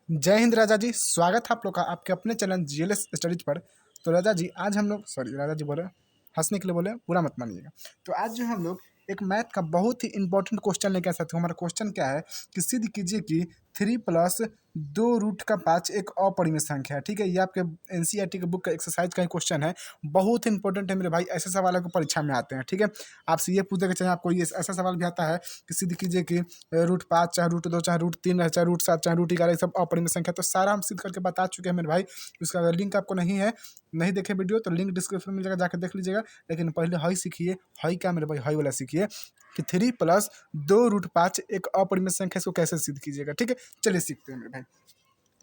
जय हिंद राजा जी, स्वागत है आप लोग का आपके अपने चैनल जीएलएस स्टडीज पर। तो राजा जी आज हम लोग राजा जी बोले हंसने के लिए बोले, बुरा मत मानिएगा। तो आज जो हम लोग एक मैथ का बहुत ही इंपॉर्टेंट क्वेश्चन लेके आ सकते हैं। हमारा क्वेश्चन क्या है कि सिद्ध कीजिए कि 3+2√5 एक अपरिमेय संख्या है। ठीक है, ये आपके एनसीईआरटी के बुक का एक्सरसाइज का ही क्वेश्चन है। बहुत इंपॉर्टेंट है मेरे भाई, ऐसे सवाल को परीक्षा में आते हैं। ठीक है, आपसे ये पूछे के चाहिए आपको ये ऐसा सवाल भी आता है कि सिद्ध कीजिए कि √5 चाहे √2 चाहे √3 चाहे √7 चाहे √11 ये सब अपरिमेय संख्या। तो सारा हम सिद्ध करके बता चुके हैं मेरे भाई। उसका अगर लिंक आपको नहीं देखे वीडियो तो लिंक डिस्क्रिप्शन में मिल जाएगा, जाकर देख लीजिएगा। लेकिन पहले हाई सीखिए। हाई क्या मेरे भाई, हाई वाला सीखिए कि 3+2√5 एक अपरिमेय संख्या, इसको कैसे सिद्ध कीजिएगा। ठीक है, चलिए सीखते हैं मेरे भाई।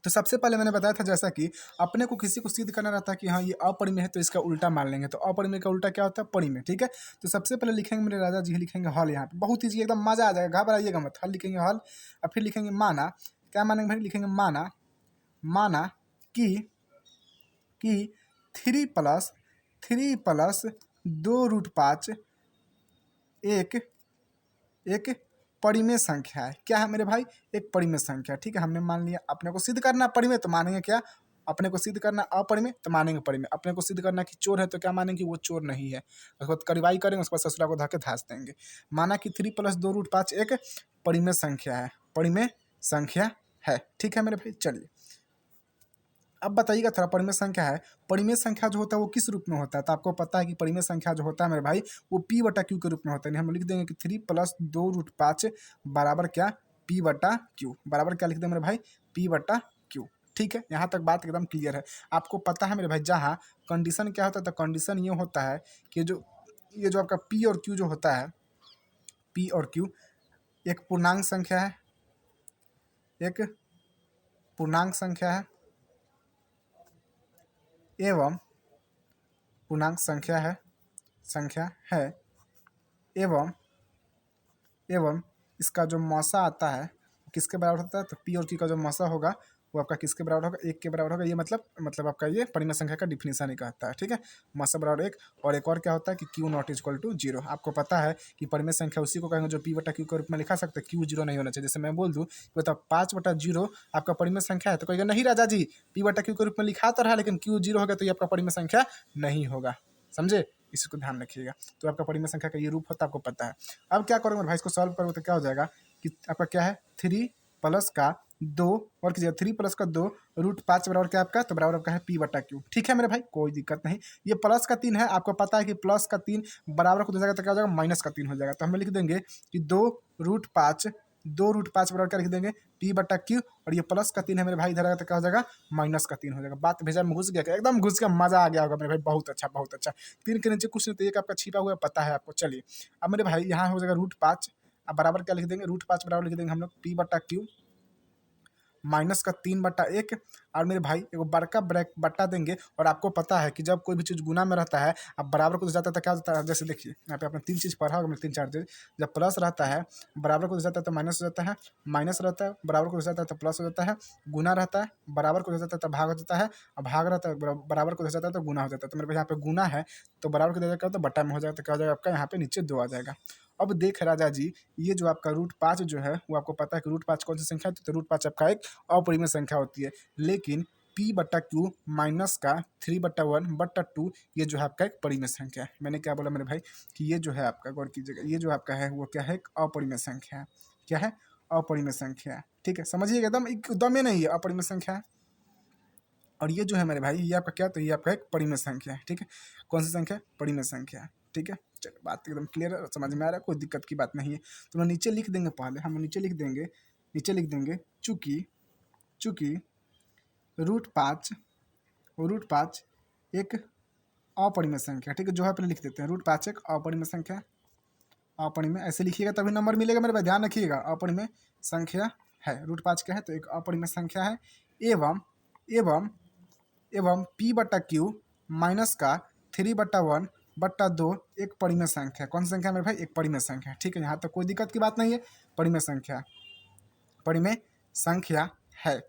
तो सबसे पहले मैंने बताया था जैसा कि अपने को किसी को सिद्ध करना रहता है कि हाँ ये अपरिमेय है तो इसका उल्टा मान लेंगे। तो अपरिमेय का उल्टा क्या होता है? परिमेय। ठीक है, तो सबसे पहले लिखेंगे मेरे राजा जी, लिखेंगे हल। यहाँ पे बहुत ईजी, एकदम मजा आ जाएगा, घबराइएगा मत। हल लिखेंगे हल, और फिर लिखेंगे माना। क्या मानेंगे भाई? लिखेंगे माना। माना कि 3+2√5 एक एक परिमेय संख्या है। क्या है मेरे भाई? एक परिमेय संख्या। ठीक है, हमने मान लिया। अपने को सिद्ध करना परिमेय तो मानेंगे क्या? अपने को सिद्ध करना अपरिमेय तो मानेंगे परिमेय। अपने को सिद्ध करना कि चोर है तो क्या मानेंगे? वो चोर नहीं है। उसके बाद कार्रवाई करेंगे, उसके बाद ससुरा को धक्के धास देंगे। माना कि 3+2√5 एक परिमेय संख्या है। परिमेय संख्या है। ठीक है मेरे भाई, चलिए अब बताइएगा थोड़ा। परिमेय संख्या है, परिमेय संख्या जो होता है वो किस रूप में होता है? तो आपको पता है कि परिमेय संख्या जो होता है मेरे भाई वो P/Q के रूप में होता है। हम लिख देंगे कि 3+2√5 बराबर क्या? P/Q बराबर क्या लिख देंगे मेरे भाई? P/Q। ठीक है, यहाँ तक बात एकदम क्लियर है। आपको पता है मेरे भाई, जहाँ कंडीशन क्या होता है, तो कंडीशन ये होता है कि ये जो आपका P और Q जो होता है, P और Q एक पूर्णांक संख्या है। एक पूर्णांक संख्या है एवं पूर्णांक संख्या है एवं इसका जो मौसा आता है वो किसके बराबर होता है? तो पी और क्यू का जो मौसा होगा वो आपका किसके बराबर होगा? 1 के बराबर होगा। ये मतलब आपका ये परिमेय संख्या का डिफिनीशन ही कहता है। ठीक है, मौसा बराबर 1। और एक और क्या होता है कि Q ≠ 0। आपको पता है कि परिमेय संख्या उसी को कहेंगे जो P/Q के रूप में लिखा सकते हैं। Q 0 नहीं होना चाहिए। जैसे मैं बोल दूँ बताओ 5/0 आपका परिमेय संख्या है, तो कहेगा नहीं राजा जी, P/Q के रूप में लिखा तो रहा, लेकिन Q 0 होगा तो ये आपका परिमेय संख्या नहीं होगा। समझे? इसको ध्यान रखिएगा। तो आपका परिमेय संख्या का ये रूप होता है, आपको पता है। अब क्या करोगे भाई, इसको सॉल्व करोगे तो क्या हो जाएगा कि आपका क्या है? 3+2 और कीजिएगा 3+2 √5 बराबर क्या आपका? तो बराबर आपका है P/Q। ठीक है मेरे भाई, कोई दिक्कत नहीं। ये +3 है, आपको पता है कि +3 बराबर को हो जाएगा तो क्या हो जाएगा? -3 हो जाएगा। तो हम लिख देंगे कि 2√5 बराबर क्या लिख देंगे? P/Q। और ये +3 है मेरे भाई, इधर आएगा तो क्या हो जाएगा? -3 हो जाएगा। बात भेजा में घुस गया, एकदम घुस गया, मजा आ गया होगा मेरे भाई। बहुत अच्छा, बहुत अच्छा। 3 के नीचे कुछ नहीं, तो एक आपका छिपा हुआ पता है आपको। चलिए अब मेरे भाई यहाँ हो जाएगा √5। अब बराबर क्या लिख देंगे? √5 बराबर लिख देंगे हम लोग P/Q -3/1। और मेरे भाई एगो बड़का ब्रैक बट्टा देंगे। और आपको पता है कि जब कोई भी चीज़ गुना में रहता है, अब बराबर को जाता है तो क्या होता है? जैसे देखिए यहाँ पे आपने 3 चीज़ पढ़ा होगा, 3-4 चीज़। जब प्लस रहता है बराबर को जाता है तो माइनस हो जाता है, माइनस रहता है बराबर को जाता है तो प्लस हो जाता है, गुना रहता है बराबर को जाता है तो भाग हो जाता है, और भाग रहता है बराबर को जाता है तो गुना हो जाता है। तो मेरे भाई यहाँ पे गुना है तो बराबर को दे जाएगा तो बट्टा में हो जाएगा, तो क्या हो जाएगा आपका? यहाँ पे नीचे 2 आ जाएगा। अब देख राजा जी, ये जो आपका √5 जो है वो आपको पता है कि √5 कौन सी संख्या होती है? तो √5 आपका एक अपरिमेय संख्या होती है। लेकिन P/Q माइनस का 3/1/2 ये जो है आपका एक परिमेय संख्या है। मैंने क्या बोला मेरे भाई कि ये जो है आपका, गौर कीजिएगा, ये जो आपका है वो क्या है? एक अपरिमेय संख्या है। क्या है? अपरिमेय संख्या है। ठीक है, समझिएगा, एकदम ही नहीं है, अपरिमेय संख्या है। और ये जो है मेरे भाई ये आपका क्या? तो ये आपका एक परिमेय संख्या है। ठीक है, कौन सी संख्या? परिमेय संख्या है। ठीक है, चलो बात एकदम क्लियर है, समझ में आ रहा है, कोई दिक्कत की बात नहीं है। तो हम नीचे लिख देंगे, पहले हम नीचे लिख देंगे चूंकि √5 एक अपरिमेय संख्या। ठीक है, जो है पहले लिख देते हैं। √5 एक अपरिमेय संख्या। अपरिमेय ऐसे लिखिएगा तभी नंबर मिलेगा मेरे भाई, ध्यान रखिएगा। अपरिमेय संख्या है, √5 क्या है? तो एक अपरिमेय संख्या है। एवं एवं एवं P/Q माइनस का 3/1/2 एक परिमेय संख्या। कौन सी संख्या मेरे भाई? एक परिमेय संख्या। ठीक है, यहाँ तक कोई दिक्कत की बात नहीं है। परिमेय संख्या है।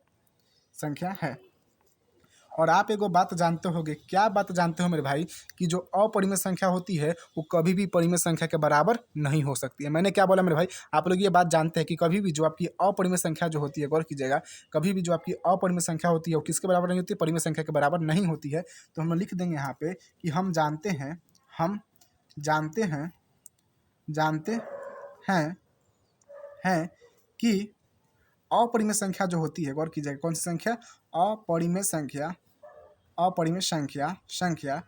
और आप एगो बात जानते होगे, क्या बात जानते हो मेरे भाई, कि जो अपरिमेय संख्या होती है वो कभी भी परिमेय संख्या के बराबर नहीं हो सकती है। मैंने क्या बोला मेरे भाई, आप लोग ये बात जानते हैं कि कभी भी जो आपकी अपरिमेय संख्या जो होती है, गौर कीजिएगा, कभी भी जो आपकी अपरिमेय संख्या होती है वो किसके बराबर नहीं होती है, परिमेय संख्या के बराबर नहीं होती है। तो हम लिख देंगे यहाँ पे कि हम जानते हैं, हम जानते हैं, जानते हैं कि अपरिमेय संख्या जो होती है, गौर कीजिएगा, कौन सी संख्या, अपरिमेय संख्या, अपरिमेय संख्या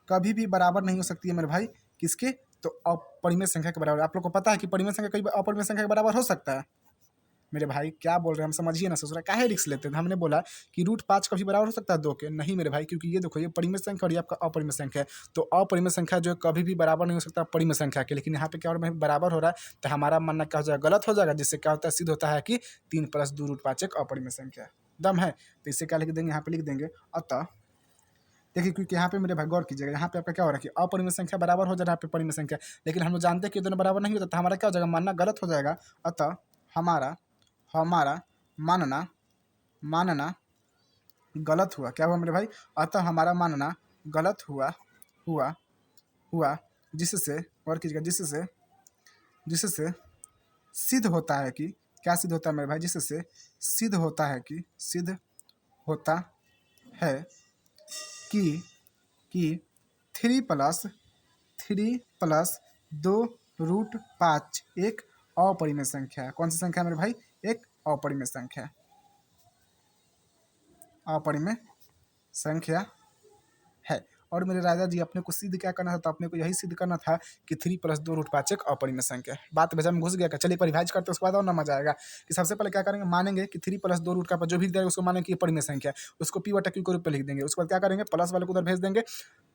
कभी भी बराबर नहीं हो सकती है मेरे भाई, किसके, तो अपरिमेय संख्या के बराबर। आप लोग को पता है कि परिमेय संख्या कभी अपरिमेय संख्या के बराबर हो सकता है। मेरे भाई क्या बोल रहे हैं, हम समझिए ना ससुरा, काहे रिस्क लेते हैं। हमने बोला कि √5 कभी बराबर हो सकता है 2 के, नहीं मेरे भाई, क्योंकि ये देखो, ये परिमेय संख्या और ये आपका अपरिमेय संख्या है। तो अपरिमेय संख्या जो है कभी भी बराबर नहीं हो सकता परिमेय संख्या के, लेकिन यहाँ पे क्या हो रहा है, बराबर हो रहा है। तो हमारा मानना क्या हो जाएगा, गलत हो जाएगा, जिससे क्या होता है, सिद्ध होता है कि 3 + 2 √5 एक अपरिमेय संख्या है। दम है। तो इससे क्या लिख देंगे, यहाँ पे लिख देंगे अतः, देखिए, क्योंकि यहाँ पे मेरे भाई गौर कीजिएगा, यहाँ पे आपका क्या हो रहा है कि अपरिमेय संख्या बराबर हो जा रहा है यहाँ पे परिमेय संख्या, लेकिन हम लोग जानते हैं कि दोनों बराबर नहीं होता, तो हमारा क्या हो जाएगा, मानना गलत हो जाएगा। अतः हमारा हमारा मानना गलत हुआ। क्या हुआ मेरे भाई, अतः हमारा मानना गलत हुआ, जिससे, गौर कीजिएगा, जिससे सिद्ध होता है कि, क्या सिद्ध होता है मेरे भाई, जिससे सिद्ध होता है कि, कि 3 + 2 √5 एक अपरिमेय संख्या है। कौन सी संख्या है मेरे भाई, एक अपरिमेय संख्या है, अपरिमेय संख्या है। और मेरे राजा जी, अपने को सिद्ध क्या करना था, तो अपने को यही सिद्ध करना था कि 3 + 2 √5 एक अपरिमेय संख्या है। बात भजा में घुस गया क्या, चलिए परिभाषित करते हैं, उसके बाद और ना मजा आएगा। कि सबसे पहले क्या करेंगे, मानेंगे कि 3 + 2 √5 जो भी देगा उसको मानेंगे कि ये परिमेय संख्या है, उसको P/Q के रूप में लिख देंगे। उसके बाद क्या करेंगे, प्लस वाले को उधर भेज देंगे,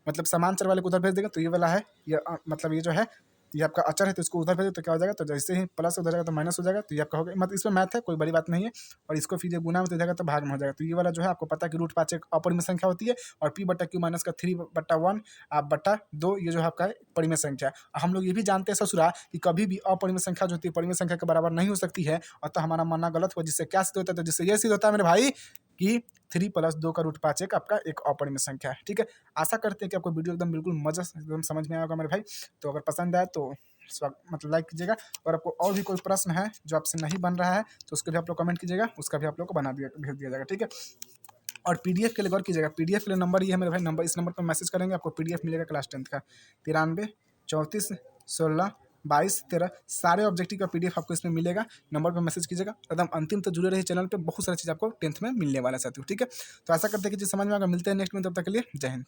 मतलब समान चर वाले को उधर भेज देंगे। तो ये वाला है, ये मतलब ये जो है, ये आपका अचर है, तो इसको उधर भेजो तो क्या हो जाएगा, तो जैसे ही प्लस उधर जाएगा तो माइनस हो जाएगा। तो ये आपका हो गया, मतलब इसमें मैथ है, कोई बड़ी बात नहीं है। और इसको फिर गुना में तो जाएगा तो भाग में हो जाएगा। तो ये वाला जो है, आपको पता है कि √5 एक अपरिमेय संख्या होती है, और P/Q माइनस का 3/1 आप बटा 2, ये जो है आपका परिमेय संख्या है। हम लोग ये भी जानते हैं ससुरा कि कभी भी अपरिमेय संख्या जो होती है परिमेय संख्या के बराबर नहीं हो सकती है। अतः हमारा मानना गलत हुआ, जिससे क्या सिद्ध होता है, तो जिससे ये सिद्ध होता है मेरे भाई कि 3 + 2 का √5 एक आपका एक अपरिमेय संख्या है। ठीक है, आशा करते हैं कि आपको वीडियो एकदम बिल्कुल मजा एकदम समझ में आएगा मेरे भाई। तो अगर पसंद आए तो मतलब लाइक कीजिएगा, और आपको और भी कोई प्रश्न है जो आपसे नहीं बन रहा है तो उसको भी आप लोग कमेंट कीजिएगा, उसका भी आप लोग को भेज दिया जाएगा। ठीक है, और पीडीएफ के लिए गौर कीजिएगा, पीडीएफ के लिए नंबर ये है मेरे भाई, नंबर इस नंबर पर मैसेज करेंगे, आपको पीडीएफ मिलेगा क्लास 10th का 93 34 16 22 13 सारे ऑब्जेक्टिव का पीडीएफ आपको इसमें मिलेगा। नंबर पर मैसेज कीजिएगा, एकदम अंतिम तो जुड़े रहिए चैनल पे, बहुत सारी चीज़ आपको 10th में मिलने वाला है साथियों। ठीक है, तो ऐसा करते हैं कि चीज़ समझ में आएगा। मिलते हैं नेक्स्ट में, तब तक के लिए जय हिंद।